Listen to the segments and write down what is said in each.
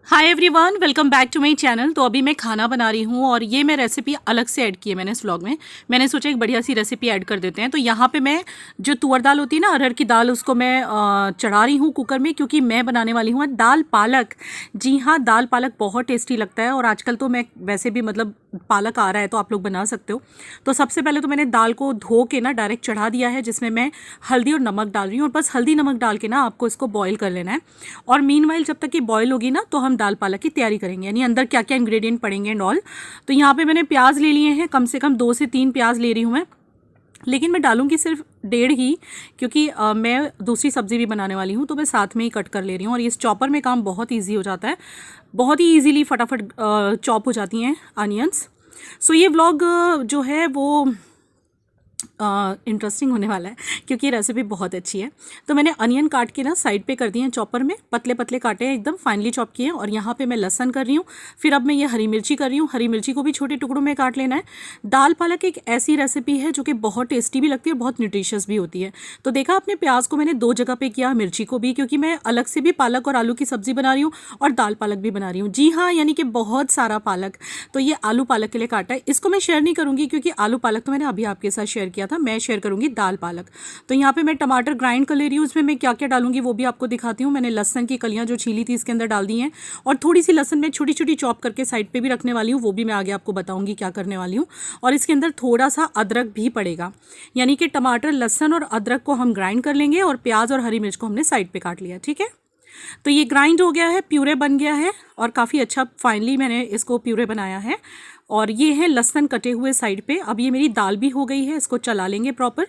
Hi everyone, welcome back to my channel. तो अभी मैं खाना बना रही हूँ और ये मैं रेसिपी अलग से ऐड की है मैंने इस व्लॉग में। मैंने सोचा एक बढ़िया सी रेसिपी ऐड कर देते हैं। तो यहाँ पे मैं जो तुअर दाल होती है ना, अरहर की दाल, उसको मैं चढ़ा रही हूँ कुकर में, क्योंकि मैं बनाने वाली हूँ दाल पालक। जी हाँ, दाल पालक बहुत टेस्टी लगता है और आजकल तो मैं वैसे भी पालक आ रहा है तो आप लोग बना सकते हो। तो सबसे पहले तो मैंने दाल को धो के ना डायरेक्ट चढ़ा दिया है, जिसमें मैं हल्दी और नमक डाल रही हूँ। और बस हल्दी नमक डाल के ना आपको इसको बॉईल कर लेना है। और मीनवाइल जब तक ये बॉईल होगी ना, तो हम दाल पालक की तैयारी करेंगे, यानी अंदर क्या क्या इंग्रेडिएंट पड़ेंगे एंड ऑल। तो यहाँ पे मैंने प्याज ले लिए हैं, कम से कम 2 से 3 प्याज ले रही हूँ मैं, लेकिन मैं डालूंगी सिर्फ 1.5 ही, क्योंकि मैं दूसरी सब्जी भी बनाने वाली हूँ, तो मैं साथ में ही कट कर ले रही हूँ। और इस चॉपर में काम बहुत ईजी हो जाता है, बहुत ही ईजिली फटाफट चॉप हो जाती हैं अनियंस। सो ये व्लॉग जो है वो इंटरेस्टिंग होने वाला है, क्योंकि रेसिपी बहुत अच्छी है। तो मैंने अनियन काट के ना साइड पे कर दिए हैं चॉपर में, पतले पतले काटे हैं, एकदम फाइनली चॉप किए हैं। और यहाँ पे मैं लहसन कर रही हूँ। फिर अब मैं ये हरी मिर्ची कर रही हूँ, हरी मिर्ची को भी छोटे टुकड़ों में काट लेना है। दाल पालक एक ऐसी रेसिपी है जो कि बहुत टेस्टी भी लगती है, बहुत न्यूट्रिशियस भी होती है। तो देखा आपने, प्याज को मैंने 2 जगह पे किया, मिर्ची को भी, क्योंकि मैं अलग से भी पालक और आलू की सब्जी बना रही हूँ और दाल पालक भी बना रही हूँ। जी हाँ, यानी कि बहुत सारा पालक। तो ये आलू पालक के लिए काटा है, इसको मैं शेयर नहीं करूँगी, क्योंकि आलू पालक तो मैंने अभी आपके साथ शेयर किया था। मैं शेयर करूँगी दाल पालक। तो यहाँ पे मैं टमाटर ग्राइंड कर ले रही हूँ, उसमें मैं क्या क्या डालूंगी वो भी आपको दिखाती हूँ। मैंने लहसन की कलियाँ जो छीली थी इसके अंदर डाल दी हैं, और थोड़ी सी लहसन मैं छोटी छोटी चॉप करके साइड पे भी रखने वाली हूँ, वो भी मैं आगे आपको बताऊंगी क्या करने वाली हूँ। और इसके अंदर थोड़ा सा अदरक भी पड़ेगा, यानी कि टमाटर, लहसन और अदरक को हम ग्राइंड कर लेंगे, और प्याज और हरी मिर्च को हमने साइड पे काट लिया। ठीक है, तो ये ग्राइंड हो गया है, प्यूरे बन गया है, और काफ़ी अच्छा फाइनली मैंने इसको प्यूरे बनाया है। और ये है लहसन कटे हुए साइड पे। अब ये मेरी दाल भी हो गई है, इसको चला लेंगे प्रॉपर।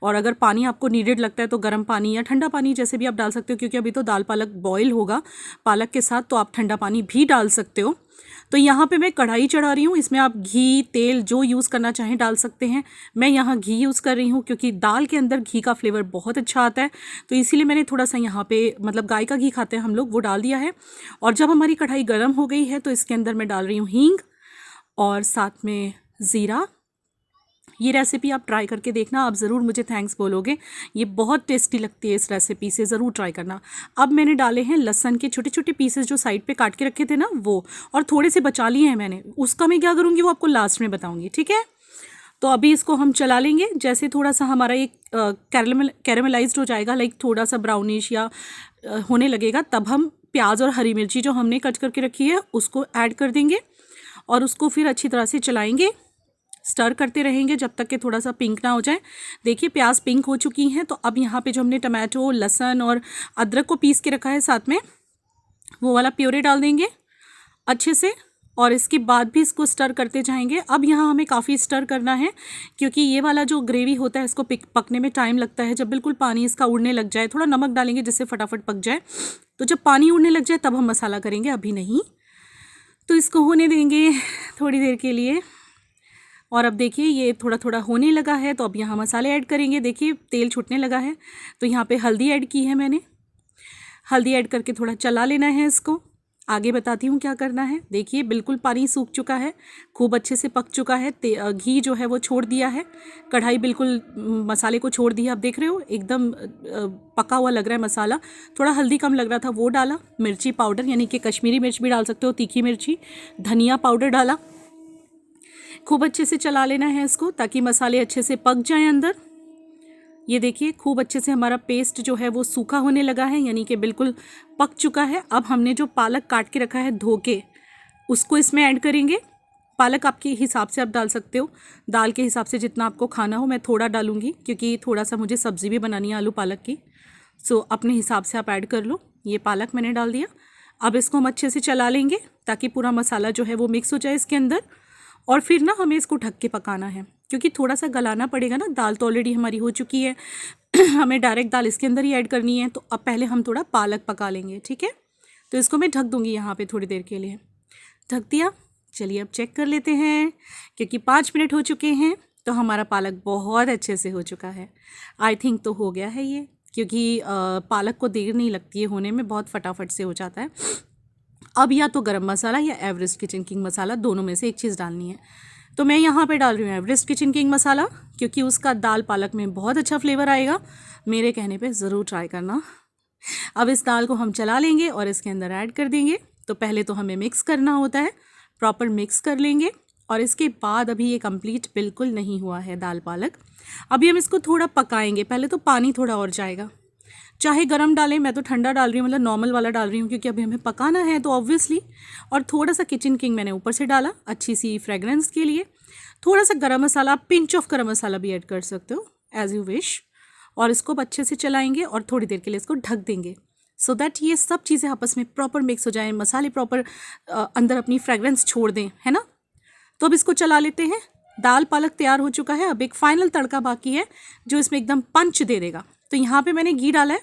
और अगर पानी आपको नीडेड लगता है तो गर्म पानी या ठंडा पानी जैसे भी आप डाल सकते हो, क्योंकि अभी तो दाल पालक बॉईल होगा पालक के साथ, तो आप ठंडा पानी भी डाल सकते हो। तो यहाँ पे मैं कढ़ाई चढ़ा रही हूँ, इसमें आप घी तेल जो यूज़ करना चाहें डाल सकते हैं। मैं यहाँ घी यूज़ कर रही हूँ, क्योंकि दाल के अंदर घी का फ्लेवर बहुत अच्छा आता है, तो इसीलिए मैंने थोड़ा सा यहाँ पे गाय का घी खाते हैं हम लोग, वो डाल दिया है। और जब हमारी कढ़ाई गर्म हो गई है तो इसके अंदर मैं डाल रही हूँ हींग और साथ में ज़ीरा। ये रेसिपी आप ट्राई करके देखना, आप ज़रूर मुझे थैंक्स बोलोगे। ये बहुत टेस्टी लगती है, इस रेसिपी से ज़रूर ट्राई करना। अब मैंने डाले हैं लहसन के छोटे छोटे पीसेस जो साइड पे काट के रखे थे ना, वो, और थोड़े से बचा लिए हैं मैंने, उसका मैं क्या करूँगी वो आपको लास्ट में बताऊँगी। ठीक है, तो अभी इसको हम चला लेंगे। जैसे थोड़ा सा हमारा ये कैरेमलाइज्ड हो जाएगा, लाइक थोड़ा सा ब्राउनिश या होने लगेगा, तब हम प्याज और हरी मिर्ची जो हमने कट करके रखी है उसको ऐड कर देंगे, और उसको फिर अच्छी तरह से चलाएंगे, स्टर करते रहेंगे जब तक कि थोड़ा सा पिंक ना हो जाए। देखिए प्याज पिंक हो चुकी हैं। तो अब यहाँ पे जो हमने टमाटो, लहसुन और अदरक को पीस के रखा है साथ में, वो वाला प्योरे डाल देंगे अच्छे से, और इसके बाद भी इसको स्टर करते जाएंगे। अब यहाँ हमें काफ़ी स्टर करना है, क्योंकि ये वाला जो ग्रेवी होता है इसको पकने में टाइम लगता है। जब बिल्कुल पानी इसका उड़ने लग जाए, थोड़ा नमक डालेंगे जिससे फटाफट पक जाए, तो जब पानी उड़ने लग जाए तब हम मसाला करेंगे, अभी नहीं। तो इसको होने देंगे थोड़ी देर के लिए। और अब देखिए ये थोड़ा थोड़ा होने लगा है, तो अब यहाँ मसाले ऐड करेंगे। देखिए तेल छूटने लगा है, तो यहाँ पे हल्दी ऐड की है मैंने। हल्दी ऐड करके थोड़ा चला लेना है इसको। आगे बताती हूँ क्या करना है। देखिए बिल्कुल पानी सूख चुका है, खूब अच्छे से पक चुका है, घी जो है वो छोड़ दिया है, कढ़ाई बिल्कुल मसाले को छोड़ दिया। आप देख रहे हो एकदम पका हुआ लग रहा है मसाला। थोड़ा हल्दी कम लग रहा था, वो डाला। मिर्ची पाउडर, यानी कि कश्मीरी मिर्च भी डाल सकते हो, तीखी मिर्ची। धनिया पाउडर डाला। खूब अच्छे से चला लेना है इसको, ताकि मसाले अच्छे से पक जाएं अंदर। ये देखिए खूब अच्छे से हमारा पेस्ट जो है वो सूखा होने लगा है, यानी कि बिल्कुल पक चुका है। अब हमने जो पालक काट के रखा है धो के, उसको इसमें ऐड करेंगे। पालक आपके हिसाब से आप डाल सकते हो, दाल के हिसाब से जितना आपको खाना हो। मैं थोड़ा डालूंगी क्योंकि थोड़ा सा मुझे सब्ज़ी भी बनानी है आलू पालक की, सो अपने हिसाब से आप ऐड कर लो। ये पालक मैंने डाल दिया। अब इसको हम अच्छे से चला लेंगे ताकि पूरा मसाला जो है वो मिक्स हो जाए इसके अंदर। और फिर ना हमें इसको ढक के पकाना है, क्योंकि थोड़ा सा गलाना पड़ेगा ना, दाल तो ऑलरेडी हमारी हो चुकी है। हमें डायरेक्ट दाल इसके अंदर ही ऐड करनी है, तो अब पहले हम थोड़ा पालक पका लेंगे। ठीक है, तो इसको मैं ढक दूंगी यहाँ पे थोड़ी देर के लिए। ढक दिया। चलिए अब चेक कर लेते हैं, क्योंकि 5 मिनट हो चुके हैं, तो हमारा पालक बहुत अच्छे से हो चुका है। आई थिंक तो हो गया है ये, क्योंकि पालक को देर नहीं लगती है होने में, बहुत फटाफट से हो जाता है। अब या तो गरम मसाला या एवरेस्ट किचन किंग मसाला, दोनों में से एक चीज़ डालनी है। तो मैं यहाँ पे डाल रही हूँ एवरेस्ट किचन किंग मसाला, क्योंकि उसका दाल पालक में बहुत अच्छा फ्लेवर आएगा। मेरे कहने पे ज़रूर ट्राई करना। अब इस दाल को हम चला लेंगे और इसके अंदर ऐड कर देंगे। तो पहले तो हमें मिक्स करना होता है, प्रॉपर मिक्स कर लेंगे। और इसके बाद अभी ये कंप्लीट बिल्कुल नहीं हुआ है दाल पालक। अभी हम इसको थोड़ा पकाएंगे, पहले तो पानी थोड़ा और जाएगा, चाहे गरम डालें, मैं तो ठंडा डाल रही हूँ, मतलब नॉर्मल वाला डाल रही हूँ क्योंकि अभी हमें पकाना है तो ऑब्वियसली। और थोड़ा सा किचन किंग मैंने ऊपर से डाला अच्छी सी फ्रेगरेंस के लिए। थोड़ा सा गरम मसाला, पिंच ऑफ गरम मसाला भी ऐड कर सकते हो एज यू विश। और इसको अच्छे से चलाएंगे और थोड़ी देर के लिए इसको ढक देंगे सो दैट ये सब चीज़ें आपस में प्रॉपर मिक्स हो जाएं, मसाले प्रॉपर अंदर अपनी फ्रेगरेंस छोड़ दें, है ना। तो अब इसको चला लेते हैं। दाल पालक तैयार हो चुका है। अब एक फाइनल तड़का बाकी है जो इसमें एकदम पंच दे देगा। तो यहाँ पे मैंने घी डाला है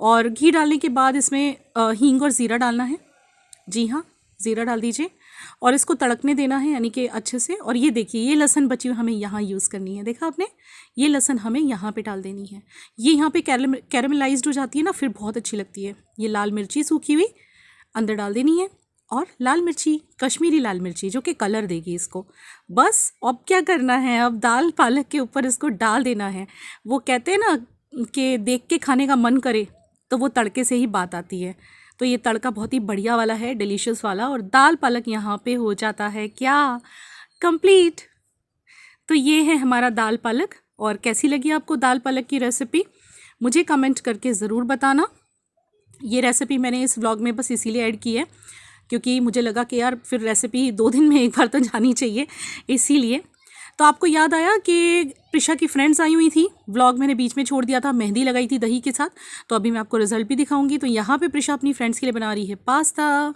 और घी डालने के बाद इसमें हींग और ज़ीरा डालना है। जी हाँ, ज़ीरा डाल दीजिए और इसको तड़कने देना है, यानी कि अच्छे से। और ये देखिए, ये लहसुन बची हुई हमें यहाँ यूज़ करनी है, देखा आपने, ये लहसुन हमें यहाँ पे डाल देनी है। ये यहाँ पे कैरेमलाइज्ड हो जाती है ना, फिर बहुत अच्छी लगती है। ये लाल मिर्ची सूखी हुई अंदर डाल देनी है और लाल मिर्ची, कश्मीरी लाल मिर्ची, जो कि कलर देगी इसको। बस अब क्या करना है, अब दाल पालक के ऊपर इसको डाल देना है। वो कहते हैं ना कि देख के खाने का मन करे, तो वो तड़के से ही बात आती है। तो ये तड़का बहुत ही बढ़िया वाला है, डिलीशियस वाला, और दाल पालक यहाँ पे हो जाता है क्या, कंप्लीट। तो ये है हमारा दाल पालक। और कैसी लगी आपको दाल पालक की रेसिपी, मुझे कमेंट करके ज़रूर बताना। ये रेसिपी मैंने इस व्लॉग में बस इसीलिए ऐड की है क्योंकि मुझे लगा कि यार फिर रेसिपी 2 दिन में एक बार तो जानी चाहिए, इसीलिए। तो आपको याद आया कि प्रिशा की फ्रेंड्स आई हुई थी, व्लॉग मैंने बीच में छोड़ दिया था, मेहंदी लगाई थी दही के साथ। तो अभी मैं आपको रिजल्ट भी दिखाऊंगी। तो यहाँ पे प्रिशा अपनी फ्रेंड्स के लिए बना रही है पास्ता।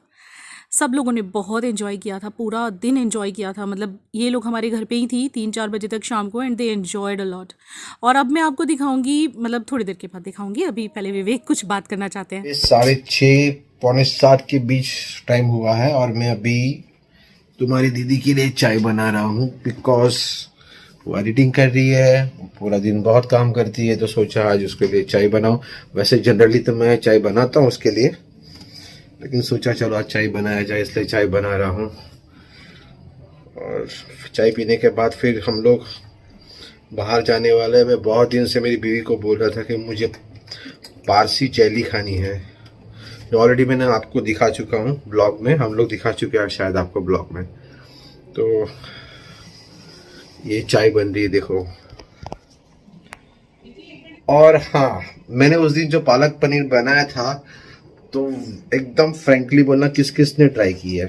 सब लोगों ने बहुत एंजॉय किया था, पूरा दिन एंजॉय किया था। मतलब ये लोग हमारे घर पे ही थी 3-4 बजे तक शाम को, and they enjoyed a lot. और अब मैं आपको दिखाऊंगी, मतलब थोड़ी देर के बाद दिखाऊंगी। अभी पहले विवेक कुछ बात करना चाहते हैं। 6:30 पौने 7 के बीच टाइम हुआ है और मैं अभी तुम्हारी दीदी के लिए चाय बना रहा हूँ बिकॉज वो एडिटिंग कर रही है, पूरा दिन बहुत काम करती है, तो सोचा आज उसके लिए चाय बनाऊं। वैसे जनरली तो मैं चाय बनाता हूँ उसके लिए, लेकिन सोचा चलो आज चाय बनाया जाए, इसलिए चाय बना रहा हूँ। और चाय पीने के बाद फिर हम लोग बाहर जाने वाले हैं। मैं बहुत दिन से मेरी बीवी को बोल रहा था कि मुझे पारसी चैली खानी है, जो ऑलरेडी मैंने आपको दिखा चुका हूँ ब्लॉग में, हम लोग दिखा चुके हैं शायद आपको ब्लॉग में। तो ये चाय बन रही है, देखो। और हाँ, मैंने उस दिन जो पालक पनीर बनाया था, तो एकदम फ्रैंकली बोलना, किस किस ने ट्राई की है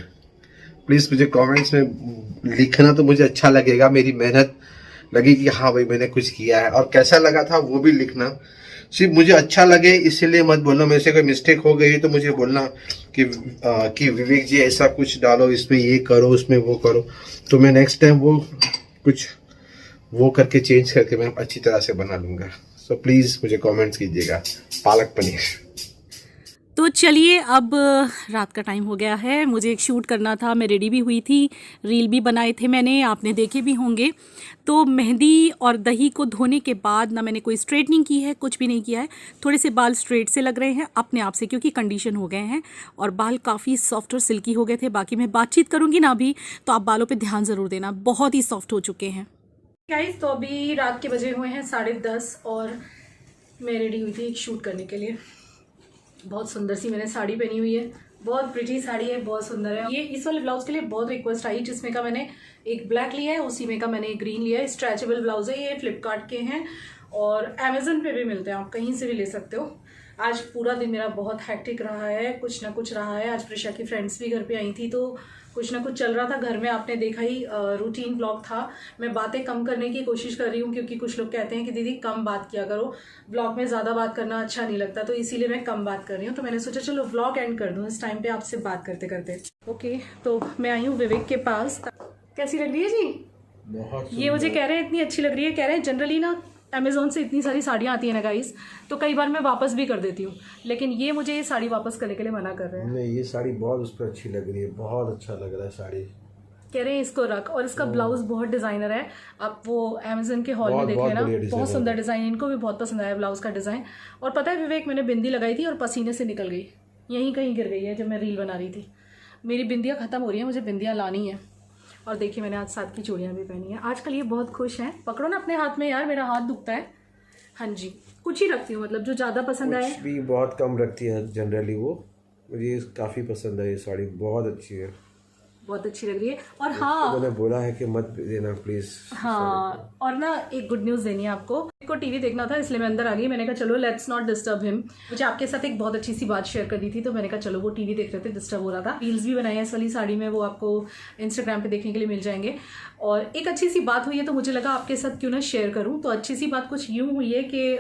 प्लीज़ मुझे कमेंट्स में लिखना, तो मुझे अच्छा लगेगा, मेरी मेहनत लगेगी, हाँ भाई मैंने कुछ किया है। और कैसा लगा था वो भी लिखना, सिर्फ मुझे अच्छा लगे इसीलिए मत बोलना। मेरे से कोई मिस्टेक हो गई तो मुझे बोलना कि विवेक जी ऐसा कुछ डालो, इसमें ये करो, उसमें वो करो, तो मैं नेक्स्ट टाइम वो कुछ वो करके चेंज करके मैं अच्छी तरह से बना लूँगा। सो प्लीज़ मुझे कमेंट्स कीजिएगा। पालक पनीर। तो चलिए, अब रात का टाइम हो गया है, मुझे एक शूट करना था, मैं रेडी भी हुई थी, रील भी बनाए थे मैंने, आपने देखे भी होंगे। तो मेहंदी और दही को धोने के बाद ना मैंने कोई स्ट्रेटनिंग की है, कुछ भी नहीं किया है। थोड़े से बाल स्ट्रेट से लग रहे हैं अपने आप से, क्योंकि कंडीशन हो गए हैं और बाल काफ़ी सॉफ्ट और सिल्की हो गए थे। बाकी मैं बातचीत करूँगी ना अभी, तो आप बालों पर ध्यान ज़रूर देना, बहुत ही सॉफ्ट हो चुके हैं गाइस। तो अभी रात के बजे हुए हैं 10:30 और मैं रेडी हुई थी एक शूट करने के लिए। बहुत सुंदर सी मैंने साड़ी पहनी हुई है, बहुत प्रिटी साड़ी है, बहुत सुंदर है। ये इस वाले ब्लाउज के लिए बहुत रिक्वेस्ट आई, जिसमें का मैंने एक ब्लैक लिया है, उसी में का मैंने एक ग्रीन लिया है। स्ट्रेचेबल ब्लाउज है, ये फ्लिपकार्ट के हैं और अमेजन पे भी मिलते हैं, आप कहीं से भी ले सकते हो। आज पूरा दिन मेरा बहुत हैक्टिक रहा है, कुछ ना कुछ रहा है। आज प्रिशा की फ्रेंड्स भी घर पे आई थी, तो कुछ ना कुछ चल रहा था घर में, आपने देखा ही, रूटीन ब्लॉग था। मैं बातें कम करने की कोशिश कर रही हूँ क्योंकि कुछ लोग कहते हैं कि दीदी कम बात किया करो, ब्लॉग में ज़्यादा बात करना अच्छा नहीं लगता, तो इसीलिए मैं कम बात कर रही हूँ। तो मैंने सोचा चलो ब्लॉग एंड कर दूँ इस टाइम पे आपसे बात करते करते। ओके, तो मैं आई हूँ विवेक के पास। कैसी लग रही है जी? बहुत। ये मुझे कह रहे हैं इतनी अच्छी लग रही है, कह रहे हैं जनरली ना अमेज़ोन से इतनी सारी साड़ियाँ आती हैं ना गाइस, तो कई बार मैं वापस भी कर देती हूँ, लेकिन ये मुझे ये साड़ी वापस करने के लिए मना कर रहे हैं। नहीं, ये साड़ी बहुत उस पर अच्छी लग रही है, बहुत अच्छा लग रहा है साड़ी, कह रहे हैं इसको रख। और इसका ब्लाउज बहुत डिजाइनर है, आप वो अमेज़न के हॉल में देख लेना, बहुत सुंदर डिज़ाइन, इनको भी बहुत पसंद आया ब्लाउज का डिज़ाइन। और पता है विवेक, मैंने बिंदी लगाई थी और पसीने से निकल गई, यहीं कहीं गिर गई है जब मैं रील बना रही थी। मेरी बिंदियाँ ख़त्म हो रही हैं, मुझे बिंदियाँ लानी है। और देखिए मैंने आज 7 की चूड़ियाँ भी पहनी हैं। आजकल ये बहुत खुश हैं, पकड़ो ना अपने हाथ में यार, मेरा हाथ दुखता है। हाँ जी, कुछ ही रखती हूँ, मतलब जो ज़्यादा पसंद आए। भी बहुत कम रखती है जनरली वो, मुझे काफ़ी पसंद है ये साड़ी, बहुत अच्छी है, बहुत अच्छी लग रही है। और हाँ, मैंने बोला है कि मत देना प्लीज़। हाँ, और ना एक गुड न्यूज़ देनी है आपको। को टीवी देखना था इसलिए मैं अंदर आ गई। मैंने कहा चलो लेट्स नॉट डिस्टर्ब हिम। मुझे आपके साथ एक बहुत अच्छी सी बात शेयर करनी थी, तो मैंने कहा चलो, वो टीवी देख रहे थे, डिस्टर्ब हो रहा था। रील्स भी बनाए हैं इस वाली साड़ी में, वो आपको इंस्टाग्राम पे देखने के लिए मिल जाएंगे। और एक अच्छी सी बात हुई है तो मुझे लगा आपके साथ क्यों ना शेयर करूँ। तो अच्छी सी बात कुछ यूँ हुई है कि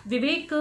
विवेक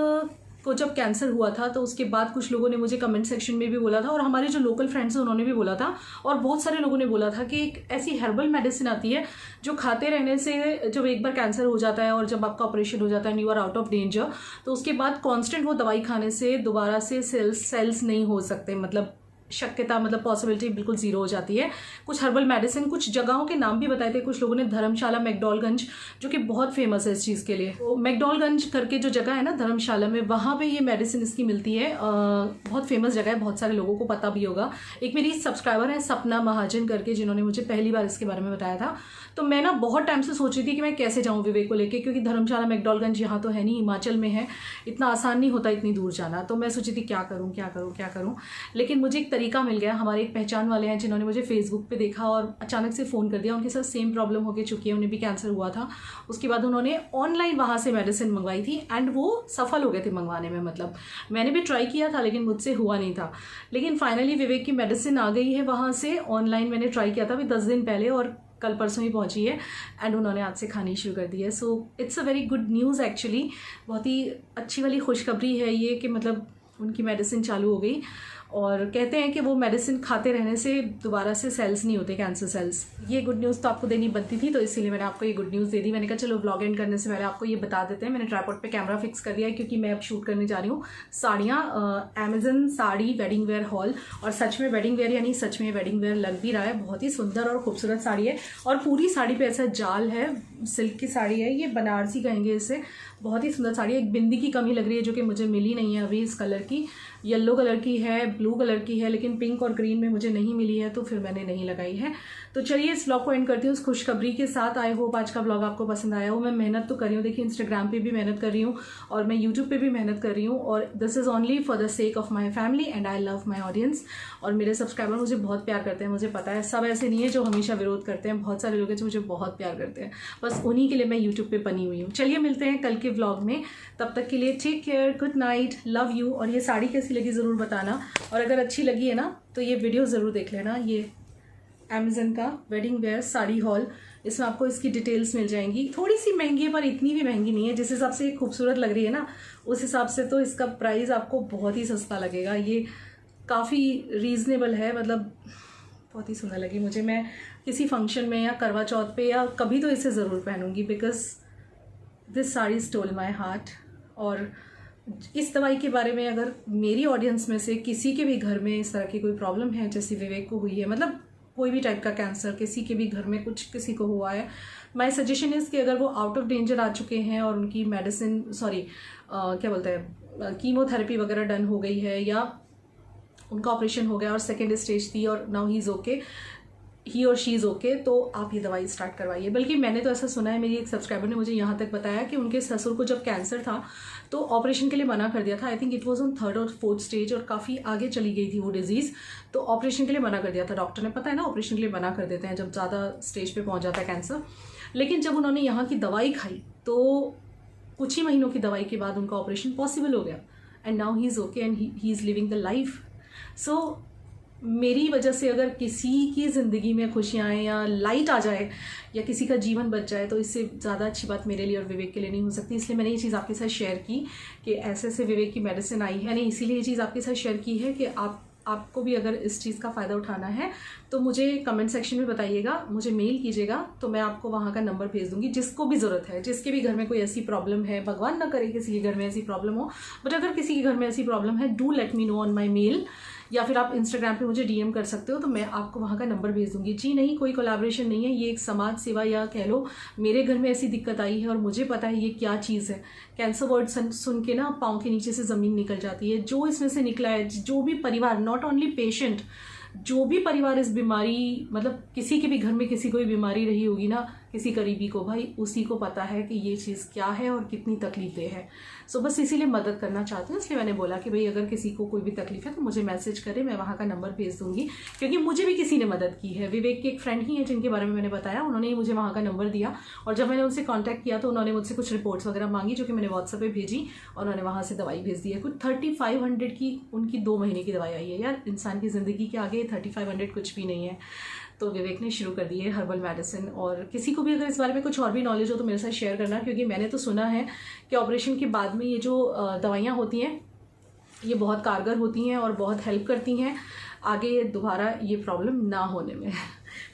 को जब कैंसर हुआ था तो उसके बाद कुछ लोगों ने मुझे कमेंट सेक्शन में भी बोला था, और हमारे जो लोकल फ्रेंड्स हैं उन्होंने भी बोला था, और बहुत सारे लोगों ने बोला था कि एक ऐसी हर्बल मेडिसिन आती है जो खाते रहने से जब एक बार कैंसर हो जाता है और जब आपका ऑपरेशन हो जाता है, you are out of danger, तो उसके बाद कांस्टेंट वो दवाई खाने से दोबारा से सेल्स नहीं हो सकते, मतलब शक्यता, मतलब पॉसिबिलिटी बिल्कुल जीरो हो जाती है। कुछ हर्बल मेडिसिन, कुछ जगहों के नाम भी बताए थे कुछ लोगों ने, धर्मशाला, मैकडॉलगंज, जो कि बहुत फेमस है इस चीज़ के लिए। तो मैकडॉलगंज करके जो जगह है ना धर्मशाला में, वहाँ पे ये मेडिसिन इसकी मिलती है। बहुत फेमस जगह है, बहुत सारे लोगों को पता भी होगा। एक मेरी सब्सक्राइबर है सपना महाजन करके, जिन्होंने मुझे पहली बार इसके बारे में बताया था। तो मैं ना बहुत टाइम से सोच रही थी कि मैं कैसे जाऊँ विवेक को लेके, क्योंकि धर्मशाला, मैकडॉलगंज यहाँ तो है नहीं, हिमाचल में है, इतना आसान नहीं होता इतनी दूर जाना। तो मैं सोची थी क्या करूँ, लेकिन मुझे एक तरीका मिल गया। हमारे एक पहचान वाले हैं जिन्होंने मुझे फेसबुक पे देखा और अचानक से फ़ोन कर दिया। उनके साथ सेम प्रॉब्लम होके चुकी है, उन्हें भी कैंसर हुआ था। उसके बाद उन्होंने ऑनलाइन वहाँ से मेडिसिन मंगवाई थी एंड वो सफल हो गए थे मंगवाने में। मतलब मैंने भी ट्राई किया था लेकिन मुझसे हुआ नहीं था, लेकिन फाइनली विवेक की मेडिसिन आ गई है वहाँ से। ऑनलाइन मैंने ट्राई किया था अभी 10 दिन पहले और कल परसों ही पहुंची है एंड उन्होंने आज से खानी शुरू कर दी है। So it's a very good news actually. बहुत ही अच्छी वाली खुशखबरी है ये कि मतलब उनकी मेडिसिन चालू हो गई, और कहते हैं कि वो मेडिसिन खाते रहने से दोबारा से सेल्स नहीं होते, कैंसर सेल्स। ये गुड न्यूज़ तो आपको देनी बनती थी, तो इसीलिए मैंने आपको ये गुड न्यूज़ दे दी। मैंने कहा चलो व्लॉग एंड करने से पहले आपको ये बता देते हैं। मैंने ट्राइपॉड पे कैमरा फिक्स कर दिया है क्योंकि मैं अब शूट करने जा रही हूँ साड़ियाँ, Amazon sari wedding where hall. और सच में वेडिंग वेयर यानी सच में वेडिंग वेयर लग भी रहा है। बहुत ही सुंदर और खूबसूरत साड़ी है, और पूरी साड़ी पे ऐसा जाल है, सिल्क की साड़ी है, ये बनारसी कहेंगे इसे। बहुत ही सुंदर साड़ी है। एक बिंदी की कमी लग रही है जो कि मुझे मिली नहीं है अभी इस कलर की। येलो कलर की है, ब्लू कलर की है, लेकिन पिंक और ग्रीन में मुझे नहीं मिली है, तो फिर मैंने नहीं लगाई है। तो चलिए इस व्लॉग को एंड करती हूँ उस खुशखबरी के साथ। आई होप आज का व्लॉग आपको पसंद आया हो। मैं मेहनत तो कर रही हूँ, देखिए इंस्टाग्राम पे भी मेहनत कर रही हूँ और मैं यूट्यूब पे भी मेहनत कर रही हूँ, और this is only for the sake of my family and I love my audience. और मेरे सब्सक्राइबर मुझे बहुत प्यार करते हैं, मुझे पता है। सब ऐसे नहीं है जो हमेशा विरोध करते हैं, बहुत सारे लोग हैं जो मुझे बहुत प्यार करते हैं। बस उन्हीं के लिए मैं यूट्यूब पे बनी हुई हूँ। चलिए मिलते हैं कल के व्लॉग में, तब तक के लिए take care, good night, love you. और ये साड़ी कैसी लगी ज़रूर बताना, और अगर अच्छी लगी है ना तो ये वीडियो ज़रूर देख लेना। ये अमेजन का वेडिंग वेयर साड़ी हॉल, इसमें आपको इसकी डिटेल्स मिल जाएंगी। थोड़ी सी महंगी है पर इतनी भी महंगी नहीं है। जिस हिसाब से ये खूबसूरत लग रही है ना, उस हिसाब से तो इसका प्राइस आपको बहुत ही सस्ता लगेगा। ये काफ़ी रीज़नेबल है, मतलब बहुत ही सुंदर लगी मुझे। मैं किसी फंक्शन में या करवा चौथ पे या कभी तो इसे ज़रूर पहनूंगी, because this sari stole my heart. और इस दवाई के बारे में अगर मेरी ऑडियंस में से किसी के भी घर में इस तरह की कोई प्रॉब्लम है जैसे विवेक को हुई है, मतलब कोई भी टाइप का कैंसर किसी के भी घर में कुछ किसी को हुआ है, माय सजेशन इज़ कि अगर वो आउट ऑफ डेंजर आ चुके हैं और उनकी मेडिसिन क्या बोलते हैं कीमोथेरेपी वगैरह डन हो गई है, या उनका ऑपरेशन हो गया और सेकेंड स्टेज थी और नाउ ही इज़ ओके, ही और शी इज़ ओके, तो आप ये दवाई स्टार्ट करवाइए। बल्कि मैंने तो ऐसा सुना है, मेरी एक सब्सक्राइबर ने मुझे यहाँ तक बताया कि उनके ससुर को जब कैंसर था तो ऑपरेशन के लिए मना कर दिया था। I think it was on 3rd और 4th स्टेज और काफ़ी आगे चली गई थी वो डिजीज़, तो ऑपरेशन के लिए मना कर दिया था डॉक्टर ने। पता है ना, ऑपरेशन के लिए मना कर देते हैं जब ज़्यादा स्टेज पे पहुँच जाता है कैंसर। लेकिन जब उन्होंने यहाँ की दवाई खाई तो कुछ ही महीनों की दवाई के बाद उनका ऑपरेशन पॉसिबल हो गया, and now he is okay and he is living the life. So मेरी वजह से अगर किसी की ज़िंदगी में खुशियाँ आएँ या लाइट आ जाए या किसी का जीवन बच जाए, तो इससे ज़्यादा अच्छी बात मेरे लिए और विवेक के लिए नहीं हो सकती। इसलिए मैंने ये चीज़ आपके साथ शेयर की कि ऐसे ऐसे विवेक की मेडिसिन आई है। नहीं, इसीलिए ये चीज़ आपके साथ शेयर की है कि आपको भी अगर इस चीज़ का फ़ायदा उठाना है तो मुझे कमेंट सेक्शन में बताइएगा, मुझे मेल कीजिएगा, तो मैं आपको वहाँ का नंबर भेज दूँगी। जिसको भी ज़रूरत है, जिसके भी घर में कोई ऐसी प्रॉब्लम है, भगवान ना करे किसी के घर में ऐसी प्रॉब्लम हो, बट अगर किसी के घर में ऐसी प्रॉब्लम है, do let me know on my mail, या फिर आप इंस्टाग्राम पे मुझे डीएम कर सकते हो, तो मैं आपको वहाँ का नंबर भेज दूँगी। जी नहीं, कोई कोलैबोरेशन नहीं है, ये एक समाज सेवा, या कह लो मेरे घर में ऐसी दिक्कत आई है और मुझे पता है ये क्या चीज़ है। कैंसर वर्ड सुन के ना पाँव के नीचे से ज़मीन निकल जाती है। जो इसमें से निकला है, जो भी परिवार, नॉट ओनली पेशेंट, जो भी परिवार इस बीमारी, मतलब किसी के भी घर में किसी को भी बीमारी रही होगी ना, किसी करीबी को, भाई उसी को पता है कि ये चीज़ क्या है और कितनी तकलीफें है। सो बस इसीलिए मदद करना चाहती हूँ, इसलिए मैंने बोला कि भाई अगर किसी को कोई भी तकलीफ है तो मुझे मैसेज करे, मैं वहाँ का नंबर भेज दूँगी, क्योंकि मुझे भी किसी ने मदद की है। विवेक के एक फ्रेंड ही है जिनके बारे में मैंने बताया, उन्होंने ही मुझे वहाँ का नंबर दिया, और जब मैंने उनसे कॉन्टैक्ट किया तो उन्होंने मुझसे कुछ रिपोर्ट्स वगैरह मांगी जो कि मैंने व्हाट्सएप पे भेजी, और उन्होंने वहाँ से दवाई भेज दी है। कुछ 3500 की उनकी 2 महीने की दवाई आई है। यार इंसान की ज़िंदगी के आगे 3500 कुछ भी नहीं है। तो विवेक ने शुरू कर दी है हर्बल मेडिसिन, और किसी को भी अगर इस बारे में कुछ और भी नॉलेज हो तो मेरे साथ शेयर करना, क्योंकि मैंने तो सुना है कि ऑपरेशन के बाद में ये जो दवाइयाँ होती हैं ये बहुत कारगर होती हैं और बहुत हेल्प करती हैं आगे दोबारा ये प्रॉब्लम ना होने में।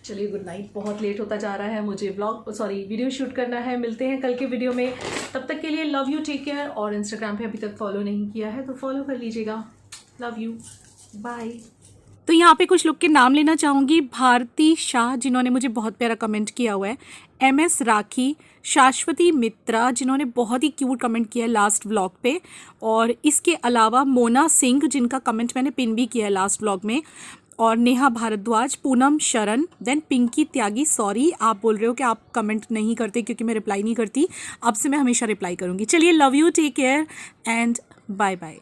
चलिए गुड नाइट, बहुत लेट होता जा रहा है, मुझे वीडियो शूट करना है। मिलते हैं कल के वीडियो में, तब तक के लिए लव यू, टेक केयर। और इंस्टाग्राम पे अभी तक फॉलो नहीं किया है तो फॉलो कर लीजिएगा। Love you, bye. तो यहाँ पे कुछ लोग के नाम लेना चाहूँगी। भारती शाह जिन्होंने मुझे बहुत प्यारा कमेंट किया हुआ है, MS राखी, शाश्वती मित्रा जिन्होंने बहुत ही क्यूट कमेंट किया है लास्ट व्लॉग पे, और इसके अलावा मोना सिंह जिनका कमेंट मैंने पिन भी किया है लास्ट व्लॉग में, और नेहा भारद्वाज, पूनम शरण, देन पिंकी त्यागी। सॉरी आप बोल रहे हो कि आप कमेंट नहीं करते क्योंकि मैं रिप्लाई नहीं करती, अब से मैं हमेशा रिप्लाई करूँगी। चलिए love you, take care and bye bye.